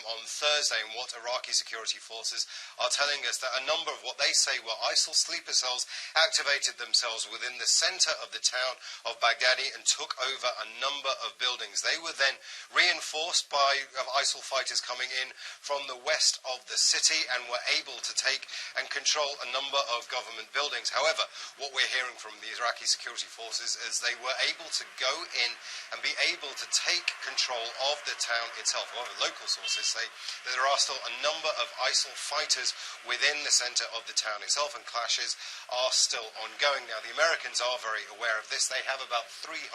on Thursday, and what Iraqi security forces are telling us that a number of what they say were ISIL sleeper cells activated themselves within the center of the town of Baghdadi and took over a number of buildings. They were then reinforced by ISIL fighters coming in from the west of the city and were able to take and control a number of government buildings. However, what we're hearing from the Iraqi security forces is they were able to go in and be able to take control of the town itself. However, local sources say that there are still a number of ISIL fighters within the center of the town itself, and clashes are still ongoing. Now, the Americans are very aware of this. They have about 300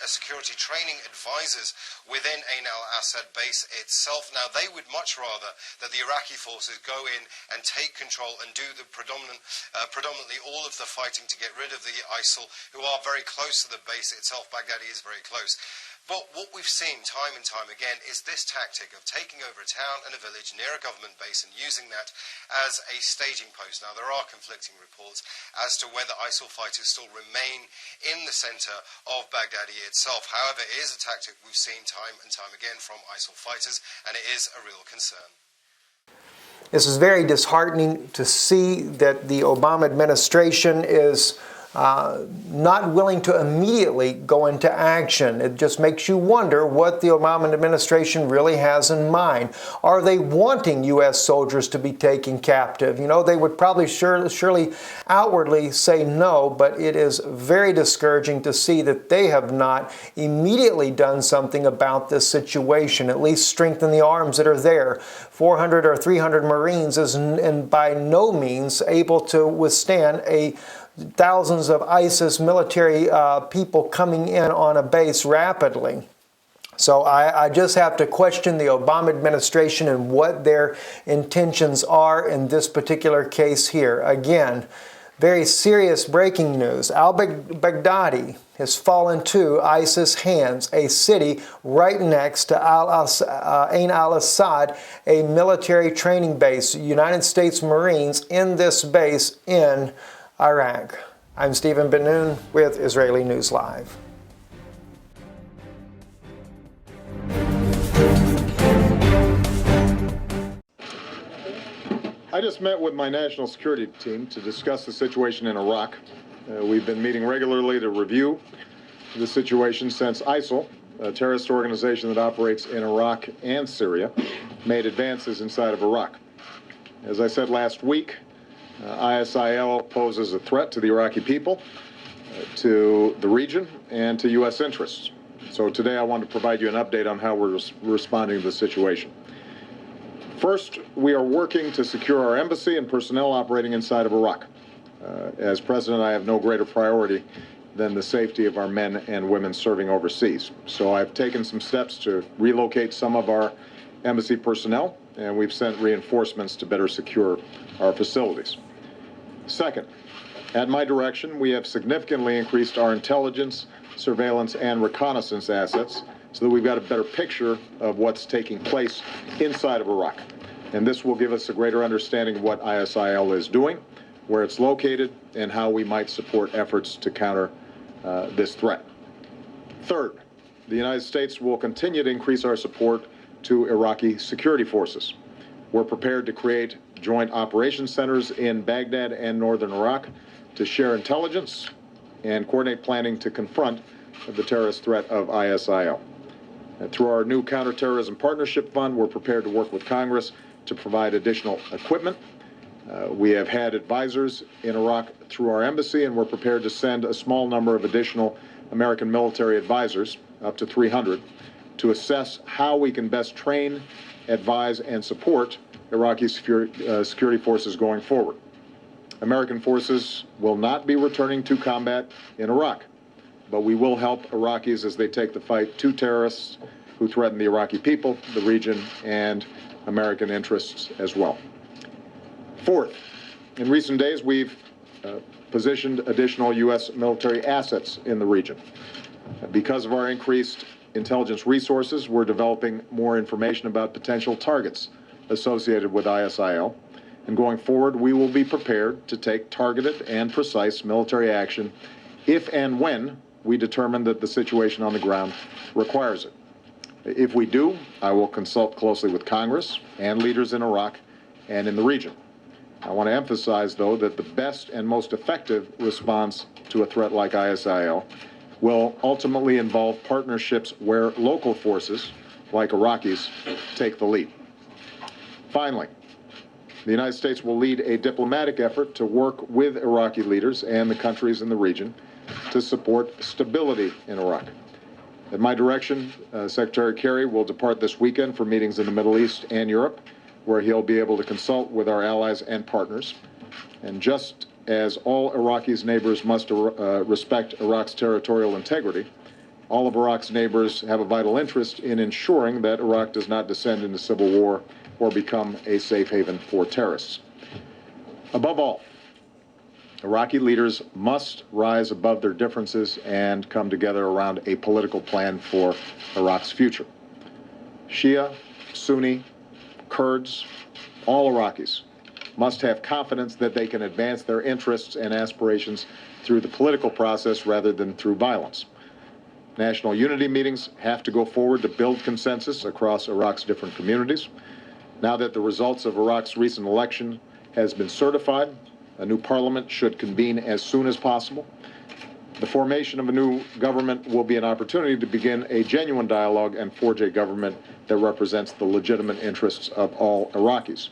security training advisors within Ain al-Assad base itself. Now, they would much rather that the Iraqi forces go in and take control and do the predominantly all of the fighting to get rid of the ISIL, who are very close to the base itself. Baghdadi is very close. But what we've seen time and time again is this tactic of taking over a town and a village near a government base and using that as a staging post. Now, there are conflicting reports as to whether ISIL fighters still remain in the center of Baghdadi itself. However, it is a tactic we've seen time and time again from ISIL fighters, and it is a real concern. This is very disheartening to see that the Obama administration is not willing to immediately go into action. It just makes you wonder what the Obama administration really has in mind. Are they wanting U.S. soldiers to be taken captive? You know, they would probably surely outwardly say no, but it is very discouraging to see that they have not immediately done something about this situation, at least strengthen the arms that are there. 400 or 300 Marines is by no means able to withstand thousands of ISIS military people coming in on a base rapidly. So I just have to question the Obama administration and what their intentions are in this particular case here. Again, very serious breaking news. Al-Baghdadi has fallen to ISIS hands, a city right next to Ain al-Assad, a military training base. United States Marines in this base in Iraq. I'm Stephen Ben-Nun with Israeli News Live. I just met with my national security team to discuss the situation in Iraq. We've been meeting regularly to review the situation since ISIL, a terrorist organization that operates in Iraq and Syria, made advances inside of Iraq. As I said last week, ISIL poses a threat to the Iraqi people, to the region, and to U.S. interests. So today I want to provide you an update on how we're responding to the situation. First, we are working to secure our embassy and personnel operating inside of Iraq. As president, I have no greater priority than the safety of our men and women serving overseas. So I've taken some steps to relocate some of our embassy personnel, and we've sent reinforcements to better secure our facilities. Second, at my direction, we have significantly increased our intelligence, surveillance, and reconnaissance assets so that we've got a better picture of what's taking place inside of Iraq. And this will give us a greater understanding of what ISIL is doing, where it's located, and how we might support efforts to counter this threat. Third, the United States will continue to increase our support to Iraqi security forces. We're prepared to create joint operations centers in Baghdad and northern Iraq to share intelligence and coordinate planning to confront the terrorist threat of ISIL. Through our new Counterterrorism Partnership Fund, we're prepared to work with Congress to provide additional equipment. We have had advisors in Iraq through our embassy, and we're prepared to send a small number of additional American military advisors, up to 300, to assess how we can best train, advise, and support Iraqi security forces going forward. American forces will not be returning to combat in Iraq, but we will help Iraqis as they take the fight to terrorists who threaten the Iraqi people, the region, and American interests as well. Fourth, in recent days, we've positioned additional U.S. military assets in the region. Because of our increased intelligence resources, we're developing more information about potential targets associated with ISIL. And going forward, we will be prepared to take targeted and precise military action if and when we determine that the situation on the ground requires it. If we do, I will consult closely with Congress and leaders in Iraq and in the region. I want to emphasize, though, that the best and most effective response to a threat like ISIL will ultimately involve partnerships where local forces, like Iraqis, take the lead. Finally, the United States will lead a diplomatic effort to work with Iraqi leaders and the countries in the region to support stability in Iraq. At my direction, Secretary Kerry will depart this weekend for meetings in the Middle East and Europe, where he'll be able to consult with our allies and partners. And just as all Iraqis' neighbors must respect Iraq's territorial integrity, all of Iraq's neighbors have a vital interest in ensuring that Iraq does not descend into civil war or become a safe haven for terrorists. Above all, Iraqi leaders must rise above their differences and come together around a political plan for Iraq's future. Shia, Sunni, Kurds, all Iraqis must have confidence that they can advance their interests and aspirations through the political process rather than through violence. National unity meetings have to go forward to build consensus across Iraq's different communities. Now that the results of Iraq's recent election has been certified, a new parliament should convene as soon as possible. The formation of a new government will be an opportunity to begin a genuine dialogue and forge a government that represents the legitimate interests of all Iraqis.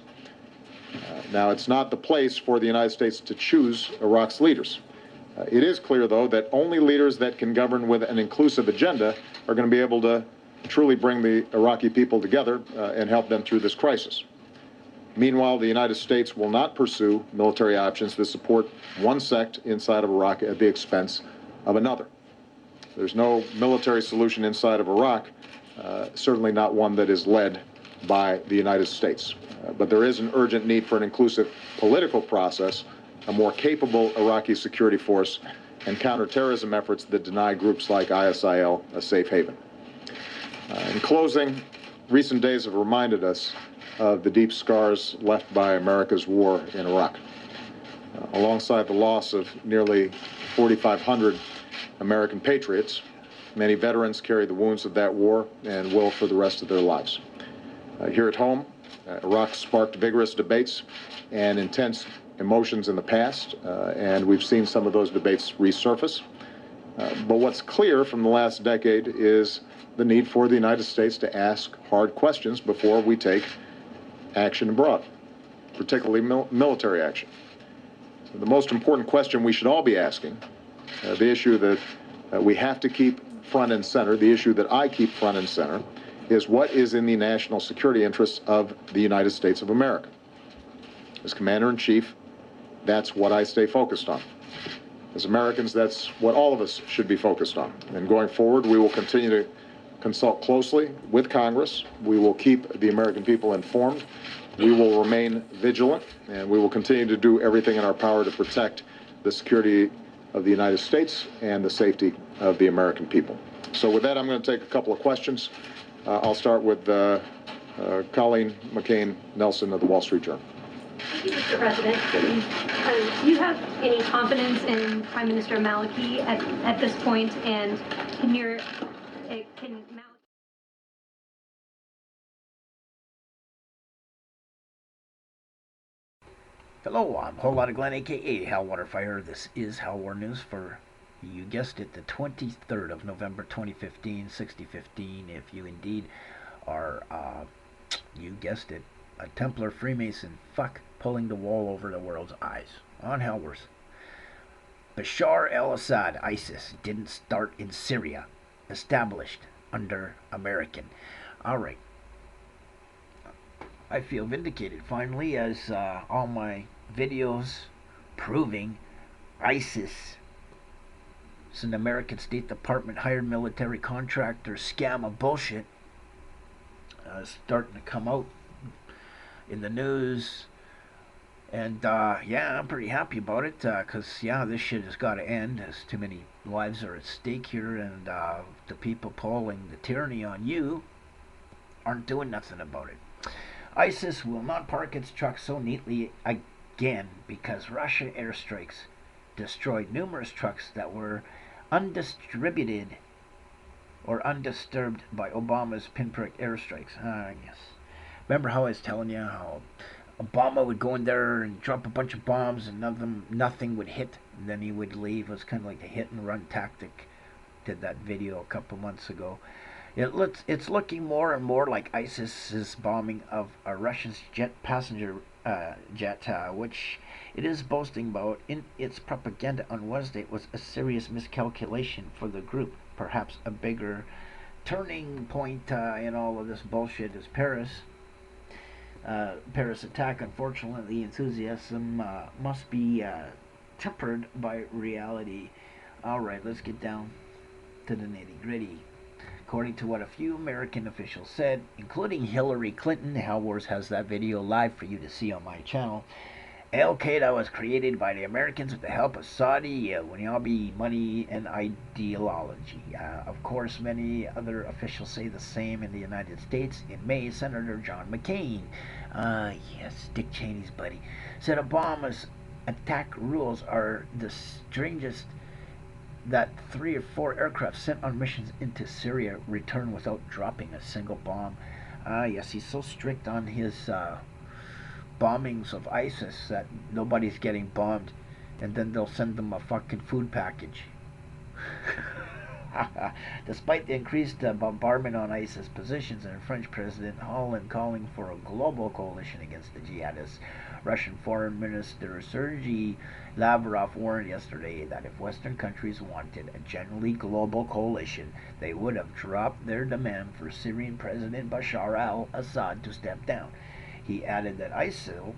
Now, it's not the place for the United States to choose Iraq's leaders. It is clear, though, that only leaders that can govern with an inclusive agenda are going to be able to truly bring the Iraqi people together and help them through this crisis. Meanwhile, the United States will not pursue military options that support one sect inside of Iraq at the expense of another. There's no military solution inside of Iraq, certainly not one that is led by the United States. But there is an urgent need for an inclusive political process, a more capable Iraqi security force, and counterterrorism efforts that deny groups like ISIL a safe haven. In closing, recent days have reminded us of the deep scars left by America's war in Iraq. Alongside the loss of nearly 4,500 American patriots, many veterans carry the wounds of that war and will for the rest of their lives. Here at home, Iraq sparked vigorous debates and intense emotions in the past, and we've seen some of those debates resurface. But what's clear from the last decade is the need for the United States to ask hard questions before we take action abroad, particularly military action. The most important question we should all be asking, the issue that we have to keep front and center, the issue that I keep front and center, is what is in the national security interests of the United States of America. As Commander-in-Chief, that's what I stay focused on. As Americans, that's what all of us should be focused on. And going forward, we will continue to consult closely with Congress. We will keep the American people informed. We will remain vigilant, and we will continue to do everything in our power to protect the security of the United States and the safety of the American people. So with that, I'm going to take a couple of questions. I'll start with Colleen McCain Nelson of the Wall Street Journal. Thank you, Mr. President. Do you have any confidence in Prime Minister Maliki at this point, and can Maliki... Hello, I'm Whole Lotta Glenn, aka Hal Waterfire. This is Hal War News for, you guessed it, the 23rd of November 2015, 6015. If you indeed are, you guessed it, a Templar Freemason, fuck pulling the wool over the world's eyes. On Hal Wars. Bashar al-Assad, ISIS, didn't start in Syria, established under American. Alright. I feel vindicated finally, as all my videos proving ISIS is an American State Department hired military contractor scam of bullshit starting to come out in the news. And yeah, I'm pretty happy about it, because yeah, this shit has got to end, as too many lives are at stake here, and the people pulling the tyranny on you aren't doing nothing about it. ISIS will not park its trucks so neatly again because Russia airstrikes destroyed numerous trucks that were undistributed or undisturbed by Obama's pinprick airstrikes. Yes. Remember how I was telling you how Obama would go in there and drop a bunch of bombs and nothing would hit, and then he would leave. It was kind of like a hit and run tactic. Did that video a couple months ago. It's looking more and more like ISIS's bombing of a Russian passenger jet, which it is boasting about in its propaganda on Wednesday, was a serious miscalculation for the group. Perhaps a bigger turning point in all of this bullshit is Paris. Paris attack. Unfortunately, enthusiasm must be tempered by reality. All right, let's get down to the nitty-gritty. According to what a few American officials said, including Hillary Clinton, Hal Wars has that video live for you to see on my channel, Al-Qaeda was created by the Americans with the help of Saudi Wahhabi money and ideology. Of course, many other officials say the same in the United States. In May, Senator John McCain, yes, Dick Cheney's buddy, said Obama's attack rules are the strangest, that 3 or 4 aircraft sent on missions into Syria return without dropping a single bomb. Yes, he's so strict on his bombings of ISIS that nobody's getting bombed, and then they'll send them a fucking food package. Despite the increased bombardment on ISIS positions, and French President Hollande calling for a global coalition against the jihadists, Russian Foreign Minister Sergei Lavrov warned yesterday that if Western countries wanted a generally global coalition, they would have dropped their demand for Syrian President Bashar al-Assad to step down. He added that ISIL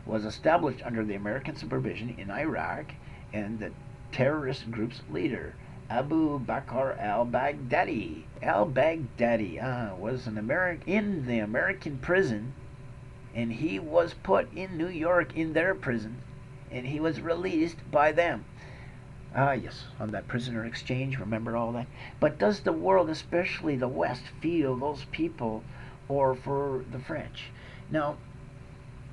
was established under the American supervision in Iraq, and the terrorist group's leader, Abu Bakr al-Baghdadi, was in the American prison, and he was put in New York in their prison, and he was released by them. Yes, on that prisoner exchange, remember all that? But does the world, especially the West, feel those people, or for the French? Now,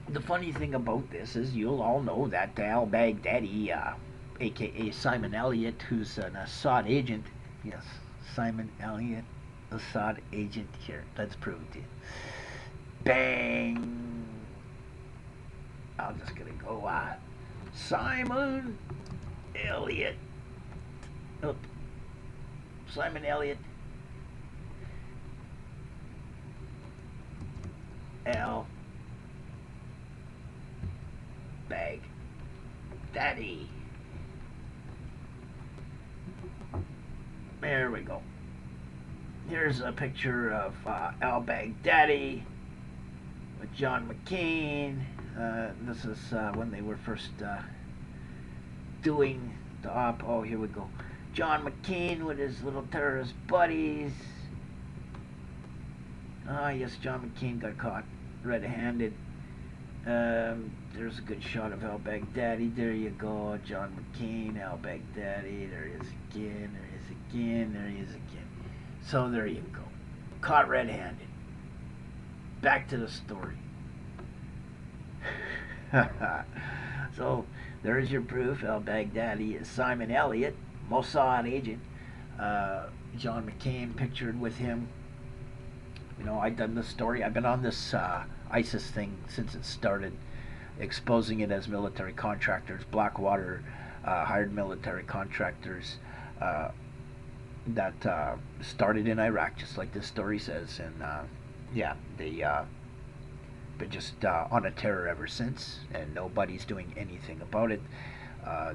the funny thing about this is you'll all know that al-Baghdadi, a.k.a. Simon Elliott, who's an Assad agent. Yes, Simon Elliott, Assad agent. Here, let's prove it to you. Bang! I'm just gonna go, Simon Elliott. Oh, Simon Elliott. Al-Baghdadi. There we go. Here's a picture of al-Baghdadi with John McCain. This is when they were first doing the op. Oh, here we go. John McCain with his little terrorist buddies. Yes, John McCain got caught red-handed. There's a good shot of al-Baghdadi. There you go, John McCain, al-Baghdadi. There he is again. There he is again. There he is again. So there you go. Caught red-handed. Back to the story. So there's your proof. Al-Baghdadi is Simon Elliott, Mossad agent. John McCain pictured with him. You know, I've done this story. I've been on this ISIS thing since it started, exposing it as military contractors. Blackwater hired military contractors that started in Iraq, just like this story says. And yeah, they been just on a terror ever since, and nobody's doing anything about it.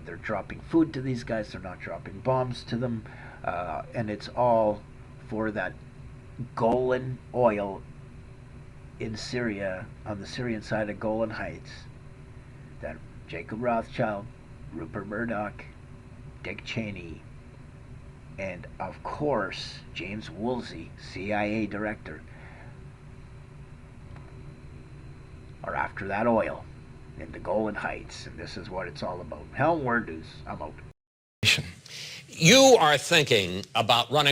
They're dropping food to these guys. They're not dropping bombs to them. And it's all for that Golan oil in Syria, on the Syrian side of Golan Heights, that Jacob Rothschild, Rupert Murdoch, Dick Cheney, and of course James Woolsey, CIA director, are after that oil in the Golan Heights, and this is what it's all about. Hell, word news. I'm out. You are thinking about running